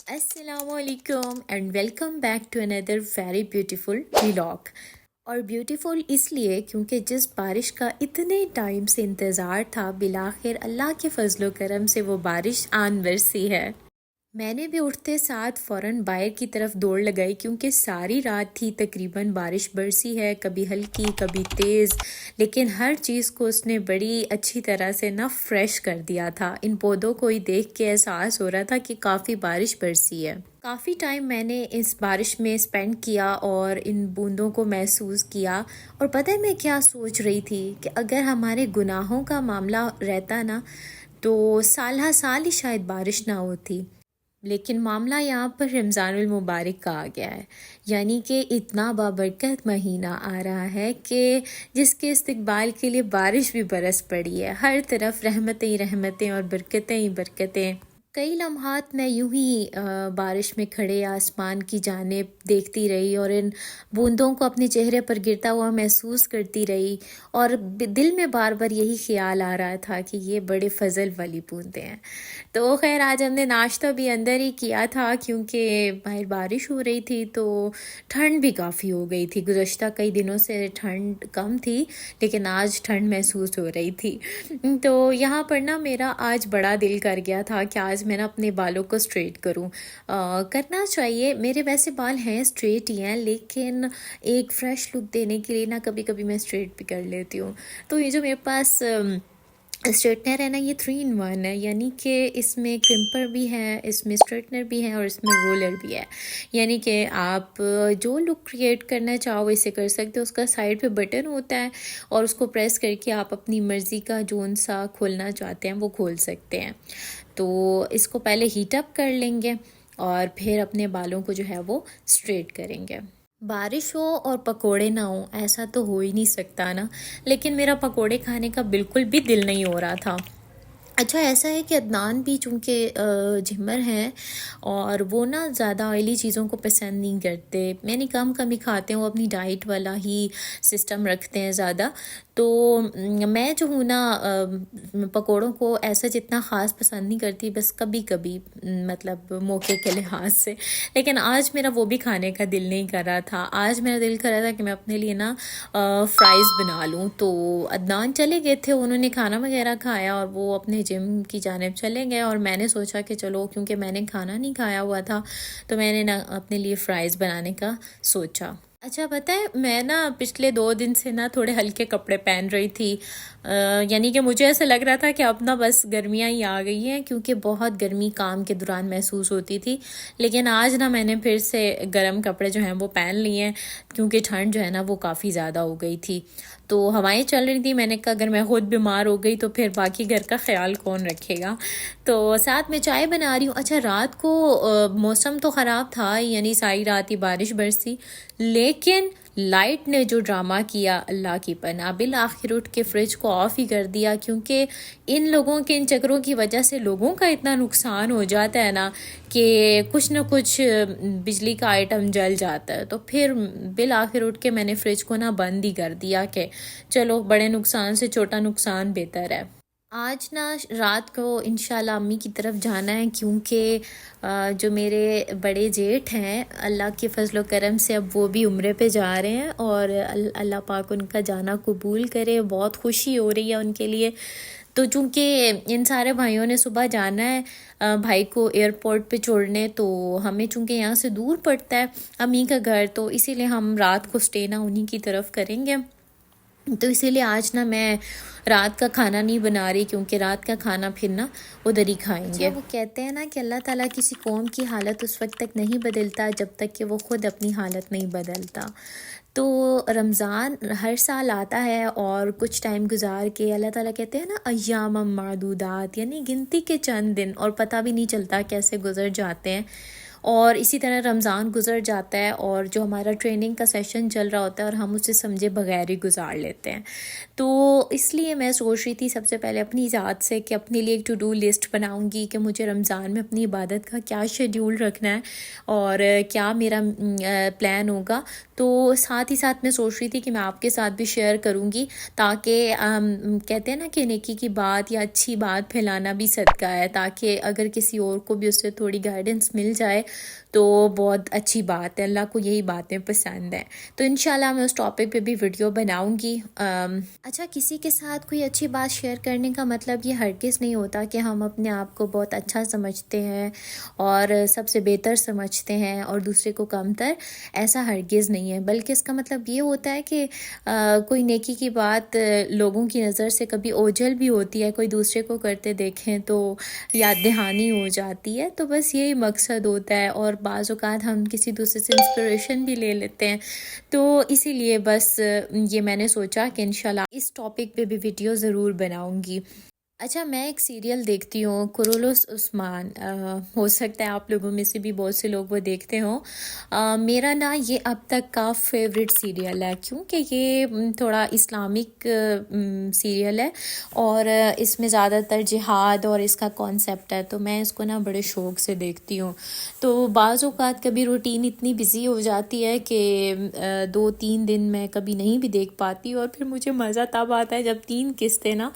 السلام علیکم and welcome back to another very beautiful vlog. اور بیوٹیفل اس لیے کیونکہ جس بارش کا اتنے ٹائم سے انتظار تھا بالآخر اللہ کے فضل و کرم سے وہ بارش آن برسی ہے. میں نے بھی اٹھتے ساتھ فوراً باہر کی طرف دوڑ لگائی کیونکہ ساری رات تھی تقریباً بارش برسی ہے، کبھی ہلکی کبھی تیز، لیکن ہر چیز کو اس نے بڑی اچھی طرح سے فریش کر دیا تھا. ان پودوں کو ہی دیکھ کے احساس ہو رہا تھا کہ کافی بارش برسی ہے. کافی ٹائم میں نے اس بارش میں اسپینڈ کیا اور ان بوندوں کو محسوس کیا. اور پتہ ہے میں کیا سوچ رہی تھی کہ اگر ہمارے گناہوں کا معاملہ رہتا نا تو سال ہر سال ہی شاید بارش نہ ہوتی، لیکن معاملہ یہاں پر رمضان المبارک کا آ گیا ہے. یعنی کہ اتنا بابرکت مہینہ آ رہا ہے کہ جس کے استقبال کے لیے بارش بھی برس پڑی ہے. ہر طرف رحمتیں ہی رحمتیں اور برکتیں ہی برکتیں. کئی لمحات میں یوں ہی بارش میں کھڑے آسمان کی جانب دیکھتی رہی اور ان بوندوں کو اپنے چہرے پر گرتا ہوا محسوس کرتی رہی، اور دل میں بار بار یہی خیال آ رہا تھا کہ یہ بڑے فضل والی بوندیں ہیں. تو خیر آج ہم نے ناشتہ بھی اندر ہی کیا تھا کیونکہ باہر بارش ہو رہی تھی تو ٹھنڈ بھی کافی ہو گئی تھی. گزشتہ کئی دنوں سے ٹھنڈ کم تھی لیکن آج ٹھنڈ محسوس ہو رہی تھی. تو یہاں پر میرا آج بڑا دل کر گیا تھا کہ آج میں اپنے بالوں کو اسٹریٹ کروں. کرنا چاہیے، میرے ویسے بال ہیں اسٹریٹ ہی ہیں، لیکن ایک فریش لک دینے کے لیے کبھی کبھی میں اسٹریٹ بھی کر لیتی ہوں. تو یہ جو میرے پاس اسٹریٹنر ہے یہ 3 in 1 ہے، یعنی کہ اس میں کرمپر بھی ہے، اس میں اسٹریٹنر بھی ہے اور اس میں رولر بھی ہے. یعنی کہ آپ جو لک کریٹ کرنا چاہو اسے کر سکتے ہو. اس کا سائڈ پہ بٹن ہوتا ہے اور اس کو پریس کر کے آپ اپنی مرضی کا جون سا کھولنا چاہتے ہیں وہ کھول سکتے ہیں. تو اس کو پہلے ہیٹ اپ کر لیں گے اور پھر اپنے بالوں کو جو ہے وہ اسٹریٹ کریں گے. بارش ہو اور پکوڑے نہ ہوں ایسا تو ہو ہی نہیں سکتا نا، لیکن میرا پکوڑے کھانے کا بالکل بھی دل نہیں ہو رہا تھا. اچھا ایسا ہے کہ عدنان بھی چونکہ جھمر ہیں اور وہ زیادہ آئلی چیزوں کو پسند نہیں کرتے، یعنی کم ہی کھاتے ہیں، وہ اپنی ڈائٹ والا ہی سسٹم رکھتے ہیں زیادہ. تو میں جو ہوں پکوڑوں کو ایسا جتنا خاص پسند نہیں کرتی، بس کبھی کبھی مطلب موقع کے لحاظ سے. لیکن آج میرا وہ بھی کھانے کا دل نہیں کر رہا تھا. آج میرا دل کر رہا تھا کہ میں اپنے لیے فرائز بنا لوں. تو عدنان چلے گئے تھے، انہوں نے کھانا وغیرہ کھایا اور وہ اپنے جم کی جانب چلے گئے، اور میں نے سوچا کہ چلو کیونکہ میں نے کھانا نہیں کھایا ہوا تھا تو میں نے اپنے لیے فرائز بنانے کا سوچا. اچھا پتہ ہے میں پچھلے 2 دن سے تھوڑے ہلکے کپڑے پہن رہی تھی. یعنی کہ مجھے ایسا لگ رہا تھا کہ اب بس گرمیاں ہی آ گئی ہیں، کیونکہ بہت گرمی کام کے دوران محسوس ہوتی تھی. لیکن آج میں نے پھر سے گرم کپڑے جو ہیں وہ پہن لیے ہیں کیونکہ ٹھنڈ جو ہے وہ کافی زیادہ ہو گئی تھی. تو ہوائیں چل رہی تھی، میں نے کہا اگر میں خود بیمار ہو گئی تو پھر باقی گھر کا خیال کون رکھے گا. تو ساتھ میں چائے بنا رہی ہوں. اچھا رات کو موسم تو خراب تھا، یعنی ساری رات ہی بارش برسی، لیکن لائٹ نے جو ڈرامہ کیا اللہ کی پناہ. بالآخر اٹھ کے فریج کو آف ہی کر دیا، کیونکہ ان لوگوں کے ان چکروں کی وجہ سے لوگوں کا اتنا نقصان ہو جاتا ہے کہ کچھ نہ کچھ بجلی کا آئٹم جل جاتا ہے. تو پھر بالآخر اٹھ کے میں نے فریج کو بند ہی کر دیا کہ چلو بڑے نقصان سے چھوٹا نقصان بہتر ہے. آج رات کو انشاءاللہ امی کی طرف جانا ہے، کیونکہ جو میرے بڑے جیٹھ ہیں اللہ کے فضل و کرم سے اب وہ بھی عمرے پہ جا رہے ہیں، اور اللہ پاک ان کا جانا قبول کرے. بہت خوشی ہو رہی ہے ان کے لیے. تو چونکہ ان سارے بھائیوں نے صبح جانا ہے بھائی کو ایئرپورٹ پہ چھوڑنے، تو ہمیں چونکہ یہاں سے دور پڑتا ہے امی کا گھر، تو اسی لیے ہم رات کو اسٹے انہی کی طرف کریں گے. تو اسی لیے آج میں رات کا کھانا نہیں بنا رہی، کیونکہ رات کا کھانا پھر ادھر ہی کھائیں گے. وہ کہتے ہیں کہ اللہ تعالیٰ کسی قوم کی حالت اس وقت تک نہیں بدلتا جب تک کہ وہ خود اپنی حالت نہیں بدلتا. تو رمضان ہر سال آتا ہے اور کچھ ٹائم گزار کے اللہ تعالیٰ کہتے ہیں ایام معدودات، یعنی گنتی کے چند دن، اور پتہ بھی نہیں چلتا کیسے گزر جاتے ہیں. اور اسی طرح رمضان گزر جاتا ہے اور جو ہمارا ٹریننگ کا سیشن چل رہا ہوتا ہے اور ہم اسے سمجھے بغیر ہی گزار لیتے ہیں. تو اس لیے میں سوچ رہی تھی سب سے پہلے اپنی ذات سے کہ اپنے لیے ایک ٹو ڈو لسٹ بناؤں گی کہ مجھے رمضان میں اپنی عبادت کا کیا شیڈیول رکھنا ہے اور کیا میرا پلان ہوگا. تو ساتھ ہی ساتھ میں سوچ رہی تھی کہ میں آپ کے ساتھ بھی شیئر کروں گی تاکہ کہتے ہیں نا کہ نیکی کی بات یا اچھی بات پھیلانا بھی صدقہ ہے، تاکہ اگر کسی اور کو بھی اس سے تھوڑی گائیڈنس مل جائے تو بہت اچھی بات ہے. اللہ کو یہی باتیں پسند ہیں. تو انشاءاللہ میں اس ٹاپک پہ بھی ویڈیو بناؤں گی. اچھا، کسی کے ساتھ کوئی اچھی بات شیئر کرنے کا مطلب یہ ہرگز نہیں ہوتا کہ ہم اپنے آپ کو بہت اچھا سمجھتے ہیں اور سب سے بہتر سمجھتے ہیں اور دوسرے کو کمتر. ایسا ہرگز نہیں ہے، بلکہ اس کا مطلب یہ ہوتا ہے کہ کوئی نیکی کی بات لوگوں کی نظر سے کبھی اوجھل بھی ہوتی ہے، کوئی دوسرے کو کرتے دیکھیں تو یاد دہانی ہو جاتی ہے. تو بس یہی مقصد ہوتا ہے، اور بعض اوقات ہم کسی دوسرے سے انسپریشن بھی لے لیتے ہیں. تو اسی لیے بس یہ میں نے سوچا کہ انشاءاللہ اس ٹاپک پہ بھی ویڈیو ضرور بناؤں گی. اچھا، میں ایک سیریل دیکھتی ہوں، کرولوس عثمان. ہو سکتا ہے آپ لوگوں میں سے بھی بہت سے لوگ وہ دیکھتے ہوں. میرا نا یہ اب تک کا فیوریٹ سیریل ہے، کیونکہ یہ تھوڑا اسلامک سیریل ہے اور اس میں زیادہ تر جہاد اور اس کا کانسیپٹ ہے، تو میں اس کو نا بڑے شوق سے دیکھتی ہوں. تو بعض اوقات کبھی روٹین اتنی بزی ہو جاتی ہے کہ 2-3 دن میں کبھی نہیں بھی دیکھ پاتی، اور پھر مجھے مزہ تب آتا ہے جب 3 قسطیں نا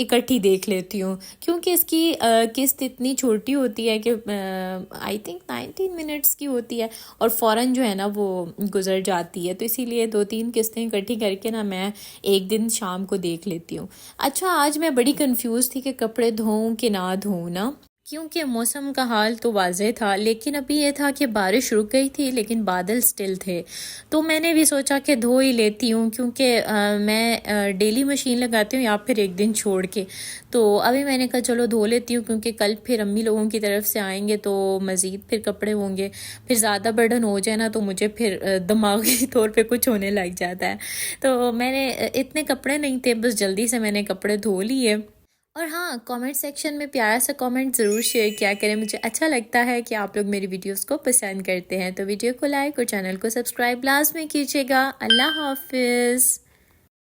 اکٹھی دیکھ لیتی ہوں، کیونکہ اس کی قسط اتنی چھوٹی ہوتی ہے کہ آئی تھنک 19 منٹس کی ہوتی ہے اور فوراً جو ہے نا وہ گزر جاتی ہے. تو اسی لیے 2-3 قسطیں اکٹھی کر کے نا میں ایک دن شام کو دیکھ لیتی ہوں. اچھا، آج میں بڑی کنفیوز تھی کہ کپڑے دھوؤں کہ نہ دھوؤں نا، کیونکہ موسم کا حال تو واضح تھا، لیکن ابھی یہ تھا کہ بارش رک گئی تھی لیکن بادل سٹل تھے. تو میں نے بھی سوچا کہ دھو ہی لیتی ہوں، کیونکہ میں ڈیلی مشین لگاتی ہوں یا پھر ایک دن چھوڑ کے. تو ابھی میں نے کہا چلو دھو لیتی ہوں، کیونکہ کل پھر امی لوگوں کی طرف سے آئیں گے تو مزید پھر کپڑے ہوں گے. پھر زیادہ برڈن ہو جائے نا تو مجھے پھر دماغی طور پہ کچھ ہونے لگ جاتا ہے. تو میں نے اتنے کپڑے نہیں تھے، بس جلدی سے میں نے کپڑے دھو لیے. اور ہاں، کامنٹ سیکشن میں پیارا سا کامنٹ ضرور شیئر کیا کریں، مجھے اچھا لگتا ہے کہ آپ لوگ میری ویڈیوز کو پسند کرتے ہیں. تو ویڈیو کو لائک اور چینل کو سبسکرائب لازمی کیجیے گا. اللہ حافظ.